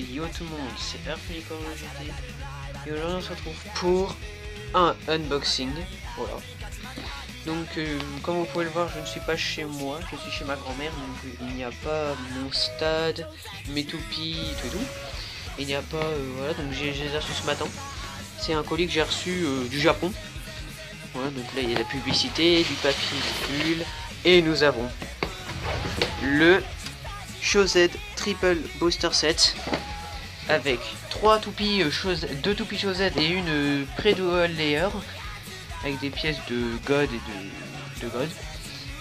yo tout le monde, c'est Earthlicore GT et aujourd'hui on se retrouve pour un unboxing, voilà. Donc comme vous pouvez le voir, je ne suis pas chez moi, je suis chez ma grand-mère, donc il n'y a pas mon stade, mes toupies, tout. Il n'y a pas, voilà, donc j'ai les ai reçus ce matin. C'est un colis que j'ai reçu du Japon. Voilà, donc là il y a la publicité, du papier, du bulle, et nous avons le Chosed Triple Booster Set avec 3 toupies, 2 toupies Chosed et une Pre-Dual Layer avec des pièces de God et de God.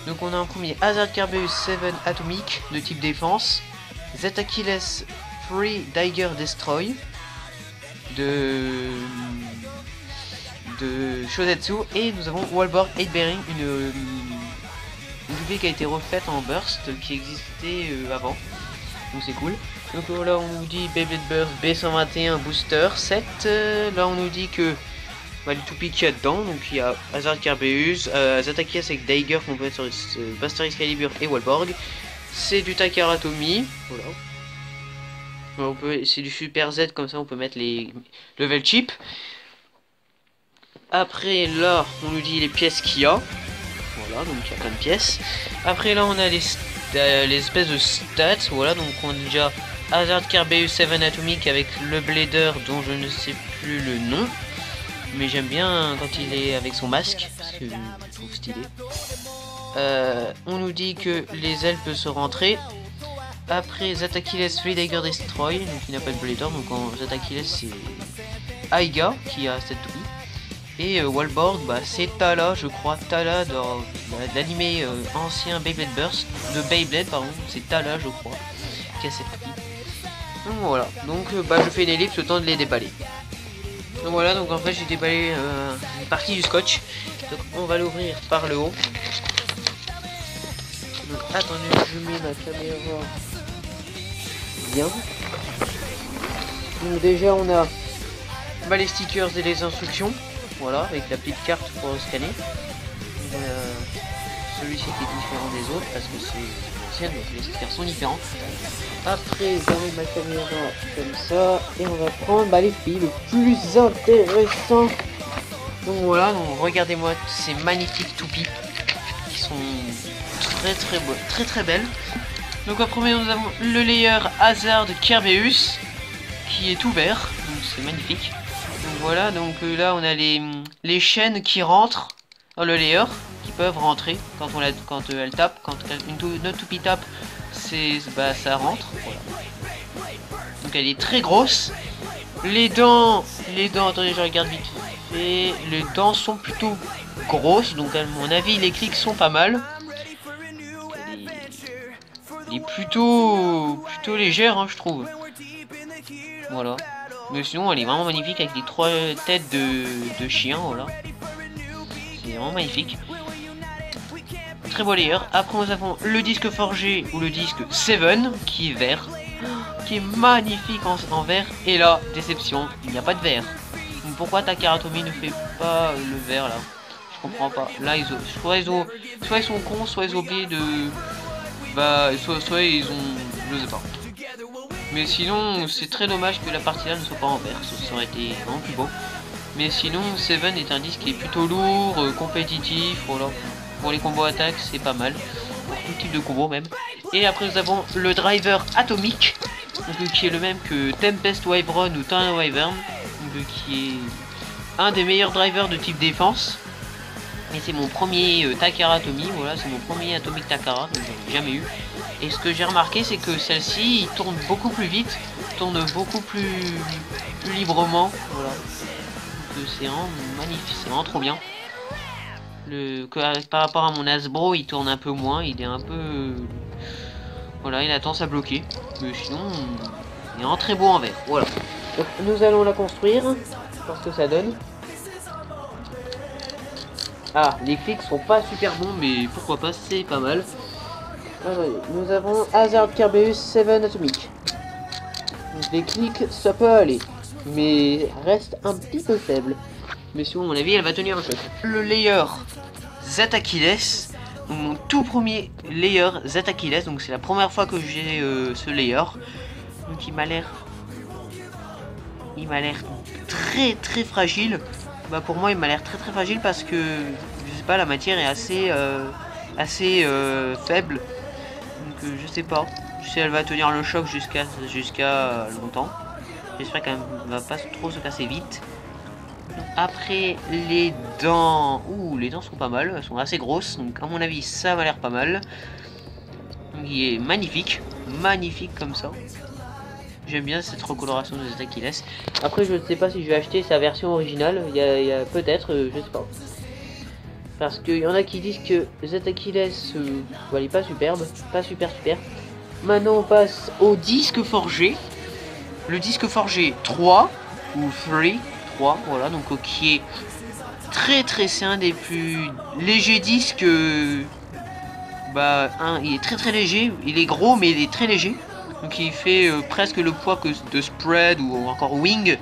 Donc on a en premier Hazard Carbeus 7 Atomic de type défense, Z-Achilles 3 Dagger Destroy de Shosetsu, et nous avons Wallborg 8 Bearing, une toupie qui a été refaite en burst qui existait avant, donc c'est cool. Donc là on nous dit Beyblade Burst B121 Booster 7, là on nous dit que les toupies qu'il y a dedans, donc il y a Hazard Carbeus, Z-Achilles avec Dagger qu'on peut mettre sur Buster Excalibur et Wallborg, c'est du Takara Tomy, voilà. C'est du Super Z, comme ça on peut mettre les level chip. Après là on nous dit les pièces qu'il y a, voilà, donc il y a plein de pièces. Après là on a les espèces de stats, voilà, donc on a déjà Hazard Carbeus 7 Atomic avec le Blader dont je ne sais plus le nom, mais j'aime bien quand il est avec son masque, parce que je trouve stylé. On nous dit que les ailes peuvent se rentrer. Après Z-Achilles 3 Dagger Destroy, donc il n'a pas de Blader, donc en Z-Achilles c'est Aiga qui a cette toupie. Et Wallborg, c'est Tala, je crois, Tala dans l'animé ancien Beyblade Burst, de Beyblade pardon, c'est Tala je crois, qui a cette toupie. Donc voilà, donc je fais une ellipse le temps de les déballer. Donc voilà, donc en fait j'ai déballé une partie du scotch, donc on va l'ouvrir par le haut. Donc attendez, je mets ma caméra bien. Donc déjà on a les stickers et les instructions, voilà, avec la petite carte pour scanner. Celui-ci qui est différent des autres parce que c'est l'ancien, donc les stickers sont différents. Après j'arrive ma caméra comme ça et on va prendre les filles le plus intéressant. Donc voilà, donc regardez-moi ces magnifiques toupies qui sont très beaux, très belles. Donc en premier nous avons le layer Hazard Carbeus qui est tout vert, donc c'est magnifique. Donc voilà, donc là on a les chaînes qui rentrent dans le layer, qui peuvent rentrer quand elle tape, quand notre toupie tape, ça rentre, voilà. Donc elle est très grosse. Les dents, attendez je regarde vite fait, les dents sont plutôt grosses, donc à mon avis les clics sont pas mal. Elle est plutôt légère, hein, je trouve. Voilà. Mais sinon elle est vraiment magnifique avec les 3 têtes de chien, voilà. C'est vraiment magnifique. Très beau layer. Après nous avons le disque forgé ou le disque 7 qui est vert, qui est magnifique en vert. Et là, déception, il n'y a pas de vert. Donc pourquoi Takara Tomy ne fait pas le vert là? Je comprends pas. Là soit ils sont cons, soit ils ont oublié de... soit ils ont... je sais pas. Mais sinon, c'est très dommage que la partie là ne soit pas en vert, ça aurait été vraiment plus beau. Mais sinon, 7 est un disque qui est plutôt lourd, compétitif, voilà. Pour les combos attaques, c'est pas mal. Pour tout type de combo même. Et après, nous avons le driver atomique, donc, qui est le même que Tempest Wyvern ou Tornado Wyvern, donc, qui est un des meilleurs drivers de type défense. Et c'est mon premier Takara Tomy, voilà, c'est mon premier Atomic Takara, que j'en ai jamais eu. Et ce que j'ai remarqué, c'est que celle-ci, il tourne beaucoup plus vite, tourne beaucoup plus librement, voilà. C'est vraiment magnifique, c'est vraiment trop bien. Par rapport à mon Hasbro, il tourne un peu moins, il est un peu... voilà, il a tendance à bloquer. Mais sinon, il est vraiment très beau en vert, voilà. Donc nous allons la construire, voir ce que ça donne. Ah, les clics sont pas super bons, mais pourquoi pas, c'est pas mal. Nous avons Hazard Carbeus 7 Atomic. Donc les clics, ça peut aller, mais reste un petit peu faible. Mais sinon, à mon avis, elle va tenir un choc. Le layer Z-Achilles, mon tout premier layer Z-Achilles, donc c'est la première fois que j'ai ce layer. Donc il m'a l'air il m'a l'air très fragile. Bah pour moi il m'a l'air très fragile parce que je sais pas, la matière est assez faible. Donc je sais pas si elle va tenir le choc jusqu'à longtemps. J'espère qu'elle va pas trop se casser vite. Donc, après les dents, les dents sont pas mal, elles sont assez grosses, donc à mon avis ça m'a l'air pas mal. Donc, il est magnifique comme ça. J'aime bien cette recoloration de Zetakiles. Après je ne sais pas si je vais acheter sa version originale, il y a peut-être, je sais pas. Parce qu'il y en a qui disent que Zetakiles, il est pas superbe, pas super. Maintenant on passe au disque forgé. Le disque forgé 3 ou 3, voilà, donc qui est c'est un des plus légers disques. Il est très léger, il est gros mais il est très léger. Donc il fait presque le poids que de Spread ou encore Wing.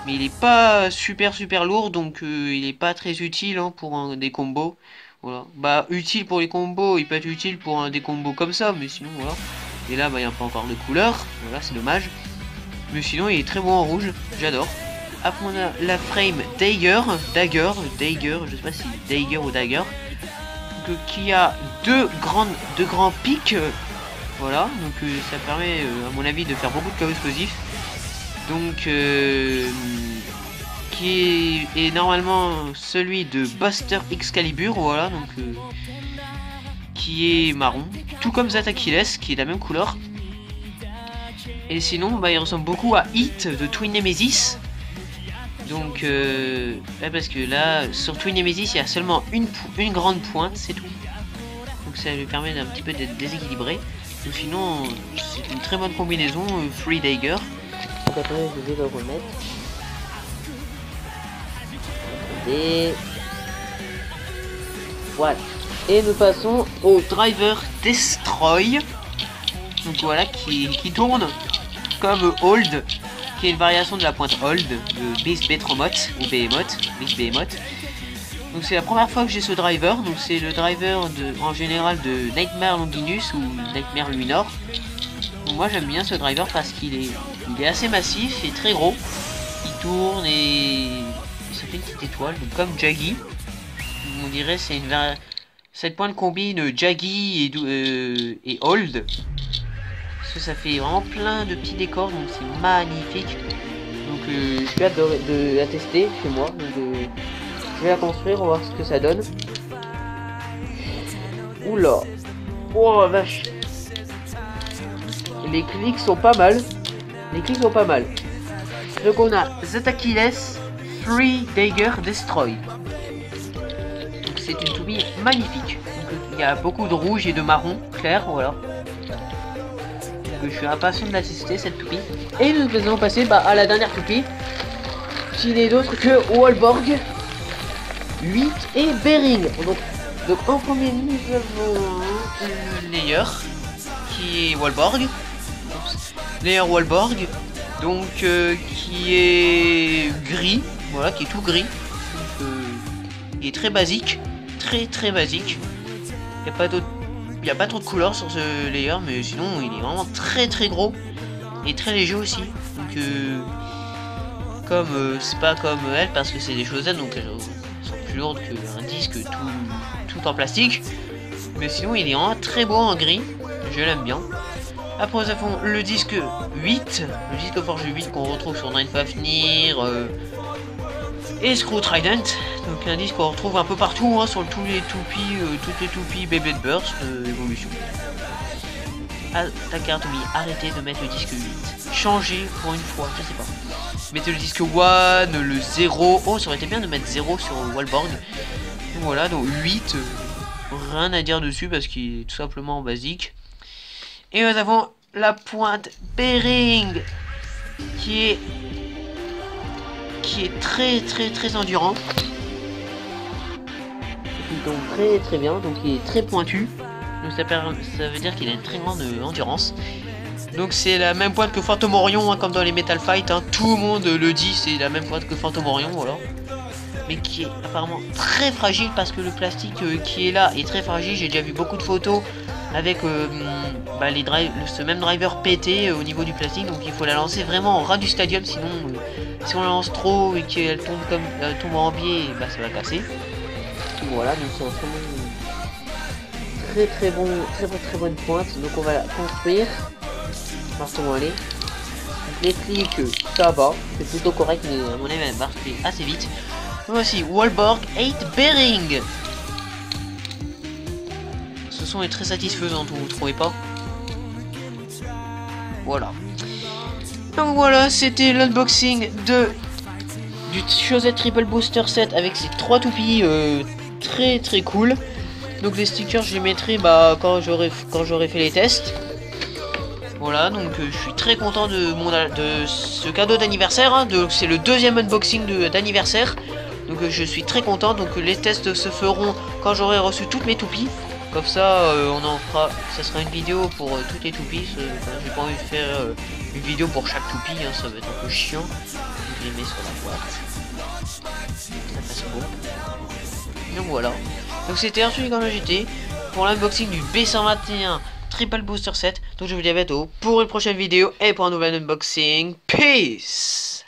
Mais il est pas super lourd, donc il est pas très utile hein, pour des combos. Voilà. Bah utile pour les combos, il peut être utile pour des combos comme ça, mais sinon voilà. Et là il n'y a pas encore de couleur, voilà c'est dommage. Mais sinon il est très beau en rouge, j'adore. Après on a la frame Dagger, je sais pas si Dagger ou Dagger. Donc, qui a deux grands pics. Voilà, donc ça permet à mon avis de faire beaucoup de chaos explosif. Donc qui est normalement celui de Buster Excalibur, voilà, donc qui est marron, tout comme Zetakiles qui est la même couleur. Et sinon il ressemble beaucoup à Hit de Twin Nemesis. Donc parce que là sur Twin Nemesis il y a seulement une grande pointe, c'est tout. Donc ça lui permet d'un petit peu d'être déséquilibré. Donc sinon c'est une très bonne combinaison, Free Dagger. Donc après je vais le remettre. Et voilà. Et nous passons au Driver Destroy. Donc voilà, qui tourne comme Hold, qui est une variation de la pointe Hold de Beast Behemoth ou Behemoth, Beast Behemoth. Donc c'est la première fois que j'ai ce driver. Donc c'est le driver en général de Nightmare Longinus ou Nightmare Luminor. Donc moi j'aime bien ce driver parce qu'il est assez massif et très gros. Il tourne et ça fait une petite étoile, donc comme Jaggy. On dirait c'est cette pointe combine Jaggy et Hold. Parce que ça fait vraiment plein de petits décors, donc c'est magnifique. Donc je suis hâte de la tester chez moi. Donc je vais la construire, on va voir ce que ça donne. Oula. Oh vache. Les clics sont pas mal. Donc on a Zetakiles Free Dagger Destroy. Donc c'est une toupie magnifique. Donc, il y a beaucoup de rouge et de marron clair, voilà. Donc, je suis impatient de la tester cette toupie. Et nous allons passer à la dernière toupie, qui n'est d'autre que Wallborg 8 et Bering. Donc en premier nous avons le layer qui est Wallborg. Layer Wallborg, donc qui est gris, voilà, qui est tout gris. Donc, il est très basique, très basique. Il n'y a pas trop de couleurs sur ce layer, mais sinon il est vraiment très gros et très léger aussi. Donc comme c'est pas comme elle parce que c'est des chaussettes, donc elles sont plus lourdes qu'un disque tout en plastique. Mais sinon il est vraiment très beau en gris, je l'aime bien. Après nous avons le disque 8, le disque forge 8 qu'on retrouve sur Night Fafnir et Screw Trident. Donc un disque qu'on retrouve un peu partout hein, sur toutes les toupies Beyblade Burst évolution. Takatomi, arrêtez de mettre le disque 8. Changez pour une fois, je sais pas. Mettez le disque 1, le 0. Oh, ça aurait été bien de mettre 0 sur Wallborg. Donc voilà, donc 8. Rien à dire dessus parce qu'il est tout simplement basique. Et nous avons la pointe Bering qui est très endurant. Donc très bien, donc il est très pointu. Donc ça veut dire qu'il a une très grande endurance. Donc c'est la même pointe que Phantom Orion, hein, comme dans les Metal Fight, hein. Tout le monde le dit, c'est la même pointe que Phantom Orion, voilà. Mais qui est apparemment très fragile parce que le plastique qui est là est très fragile. J'ai déjà vu beaucoup de photos avec ce même driver pété au niveau du plastique. Donc il faut la lancer vraiment au ras du stadium, sinon Si on lance trop et qu'elle tombe comme tombe en biais, bah ça va casser. Voilà, donc c'est un très bonne pointe. Donc on va la construire. Partons aller. Les clics, ça va, c'est plutôt correct, mais à mon avis elle marche assez vite. Voici Wallborg 8 Bearing. Ce son est très satisfaisant, vous trouvez pas? Voilà. Donc voilà, c'était l'unboxing du Chaussette Triple Booster Set avec ces 3 toupies très cool. Donc les stickers je les mettrai quand j'aurai fait les tests. Voilà, donc je suis très content de ce cadeau d'anniversaire. Hein, c'est le deuxième unboxing d'anniversaire. Donc je suis très content. Donc les tests se feront quand j'aurai reçu toutes mes toupies. Comme ça, on en fera. Ça sera une vidéo pour toutes les toupies. J'ai pas envie de faire une vidéo pour chaque toupie. Hein, ça va être un peu chiant. Je les mets sur la boîte. Ça passe beau. Donc voilà. Donc c'était Arthur quand j'étais pour l'unboxing du B121 Triple Booster Set. Donc je vous dis à bientôt pour une prochaine vidéo et pour un nouvel unboxing. Peace.